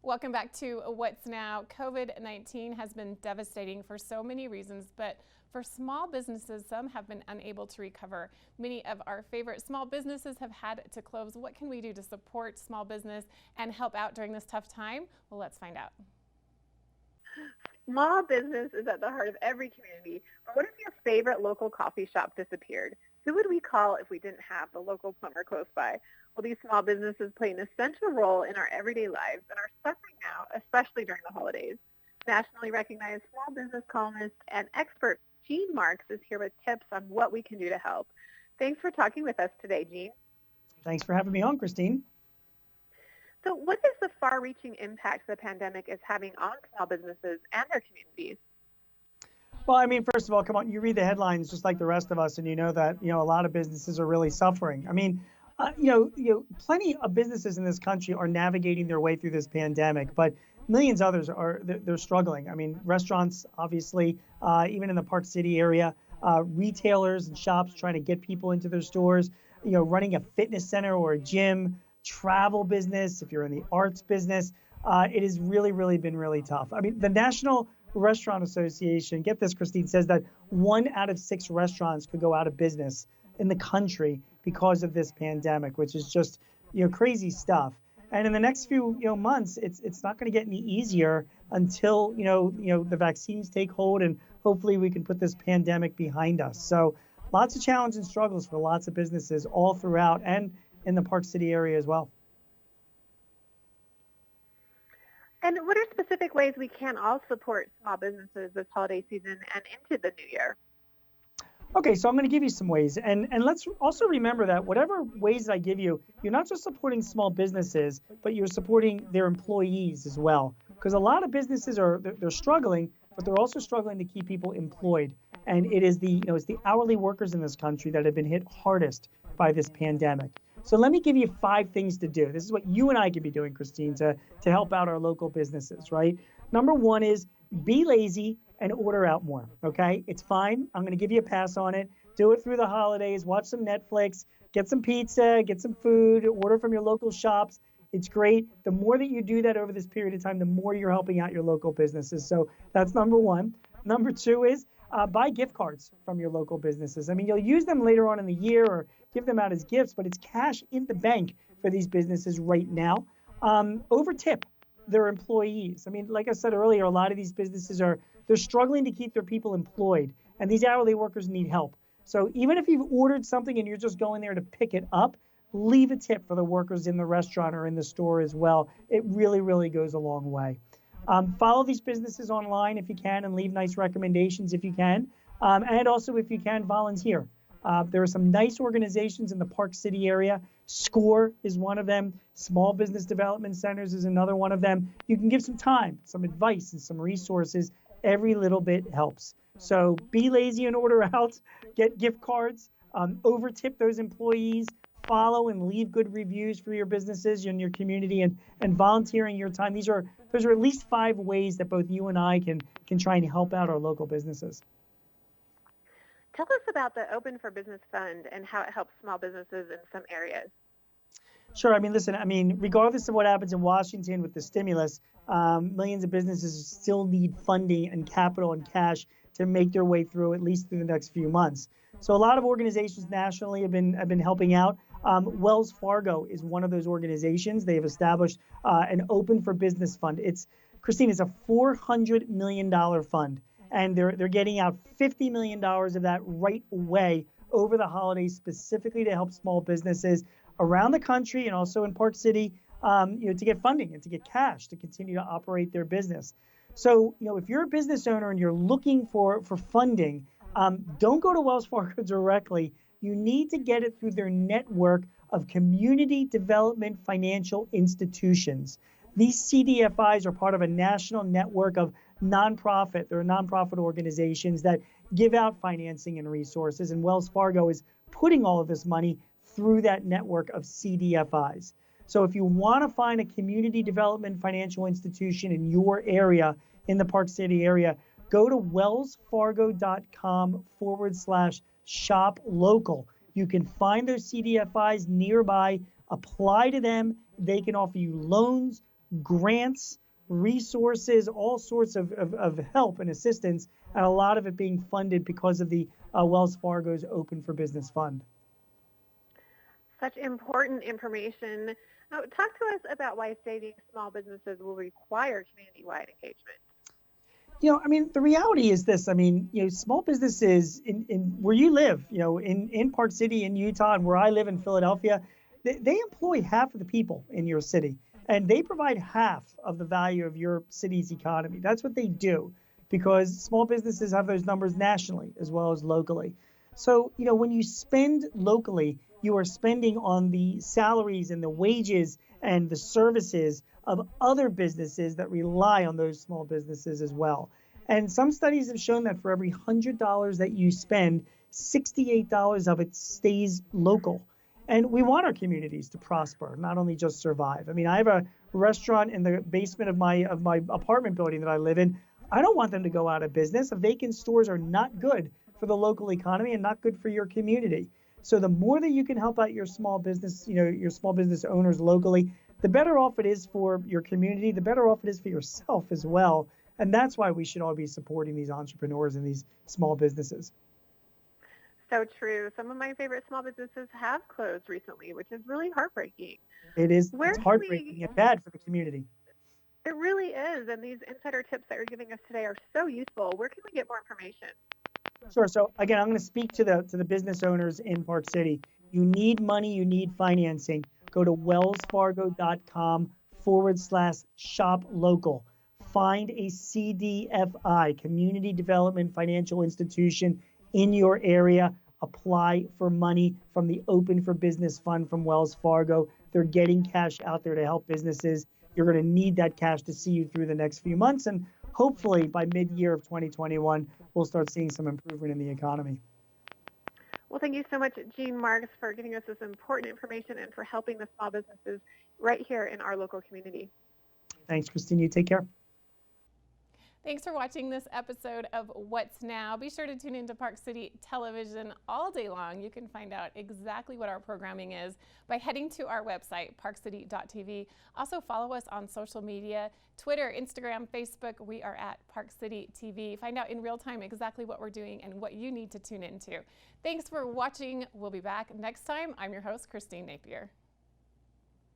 Welcome back to What's Now. COVID-19 has been devastating for so many reasons, but for small businesses, some have been unable to recover. Many of our favorite small businesses have had to close. What can we do to support small business and help out during this tough time? Well, let's find out. Small business is at the heart of every community. But what if your favorite local coffee shop disappeared? Who would we call if we didn't have the local plumber close by? Well, these small businesses play an essential role in our everyday lives and are suffering now, especially during the holidays. Nationally recognized small business columnist and expert Jean Marks is here with tips on what we can do to help. Thanks for talking with us today, Jean. Thanks for having me on, Christine. So what is the far-reaching impact the pandemic is having on small businesses and their communities? Well, I mean, first of all, come on, you read the headlines just like the rest of us, and you know that, a lot of businesses are really suffering. I mean, plenty of businesses in this country are navigating their way through this pandemic, but millions others they're struggling. I mean, restaurants, obviously, even in the Park City area, retailers and shops trying to get people into their stores, running a fitness center or a gym, travel business, if you're in the arts business, it has really been really tough. I mean, the National Restaurant Association, get this, Christine, says that 1 out of 6 restaurants could go out of business in the country because of this pandemic, which is just, crazy stuff. And in the next few, months, it's not going to get any easier until, the vaccines take hold and hopefully we can put this pandemic behind us. So lots of challenges and struggles for lots of businesses all throughout and in the Park City area as well. And what are specific ways we can all support small businesses this holiday season and into the new year? Okay, so I'm going to give you some ways. And let's also remember that whatever ways that I give you, you're not just supporting small businesses, but you're supporting their employees as well. Because a lot of businesses they're struggling, but they're also struggling to keep people employed. And it is it's the hourly workers in this country that have been hit hardest by this pandemic. So let me give you 5 things to do. This is what you and I could be doing, Christine, to help out our local businesses, right? Number 1 is be lazy and order out more, okay? It's fine. I'm going to give you a pass on it. Do it through the holidays. Watch some Netflix. Get some pizza. Get some food. Order from your local shops. It's great. The more that you do that over this period of time, the more you're helping out your local businesses. So that's number 1. Number 2 is buy gift cards from your local businesses. I mean, you'll use them later on in the year or give them out as gifts, but it's cash in the bank for these businesses right now. Over tip their employees. I mean, like I said earlier, a lot of these businesses they're struggling to keep their people employed, and these hourly workers need help. So even if you've ordered something and you're just going there to pick it up, leave a tip for the workers in the restaurant or in the store as well. It really goes a long way. Follow these businesses online if you can and leave nice recommendations if you can. And also, if you can, volunteer. There are some nice organizations in the Park City area. SCORE is one of them. Small Business Development Centers is another one of them. You can give some time, some advice, and some resources. Every little bit helps. So be lazy and order out. Get gift cards. Over tip those employees. Follow and leave good reviews for your businesses and your community, and volunteering your time. Those are at least 5 ways that both you and I can try and help out our local businesses. Tell us about the Open for Business Fund and how it helps small businesses in some areas. Sure. I mean, listen, regardless of what happens in Washington with the stimulus, millions of businesses still need funding and capital and cash to make their way through at least through the next few months. So a lot of organizations nationally have been helping out. Wells Fargo is one of those organizations. They have established an Open for Business Fund. Christine, it's a $400 million fund, and they're getting out $50 million of that right away over the holidays, specifically to help small businesses around the country and also in Park City, to get funding and to get cash to continue to operate their business. So, if you're a business owner and you're looking for funding, don't go to Wells Fargo directly. You need to get it through their network of community development financial institutions. These CDFIs are part of a national network of nonprofit. They're nonprofit organizations that give out financing and resources, and Wells Fargo is putting all of this money through that network of CDFIs. So if you want to find a community development financial institution in your area, in the Park City area, go to wellsfargo.com/shop local. You can find those CDFIs nearby, apply to them. They can offer you loans, grants, resources, all sorts of help and assistance, and a lot of it being funded because of the Wells Fargo's Open for Business Fund. Such important information. Now, talk to us about why saving small businesses will require community-wide engagement. I mean, the reality is this. I mean, small businesses in where you live, in Park City, in Utah, and where I live in Philadelphia, they employ half of the people in your city, and they provide half of the value of your city's economy. That's what they do, because small businesses have those numbers nationally as well as locally. So, when you spend locally, you are spending on the salaries and the wages and the services of other businesses that rely on those small businesses as well. And some studies have shown that for every $100 that you spend, $68 of it stays local. And we want our communities to prosper, not only just survive. I mean, I have a restaurant in the basement of my apartment building that I live in. I don't want them to go out of business. Vacant stores are not good for the local economy and not good for your community. So the more that you can help out your small business, your small business owners locally, the better off it is for your community, the better off it is for yourself as well. And that's why we should all be supporting these entrepreneurs and these small businesses. So true. Some of my favorite small businesses have closed recently, which is really heartbreaking. It is. It's heartbreaking and bad for the community. It really is. And these insider tips that you're giving us today are so useful. Where can we get more information? Sure. So again, I'm going to speak to the business owners in Park City. You need money. You need financing. Go to wellsfargo.com/shop local. Find a CDFI, Community Development Financial Institution, in your area. Apply for money from the Open for Business Fund from Wells Fargo. They're getting cash out there to help businesses. You're going to need that cash to see you through the next few months. And hopefully by mid-year of 2021, we'll start seeing some improvement in the economy. Well, thank you so much, Gene Marks, for giving us this important information and for helping the small businesses right here in our local community. Thanks, Christine. You take care. Thanks for watching this episode of What's Now. Be sure to tune into Park City Television all day long. You can find out exactly what our programming is by heading to our website, parkcity.tv. Also follow us on social media, Twitter, Instagram, Facebook. We are at Park City TV. Find out in real time exactly what we're doing and what you need to tune into. Thanks for watching. We'll be back next time. I'm your host, Christine Napier.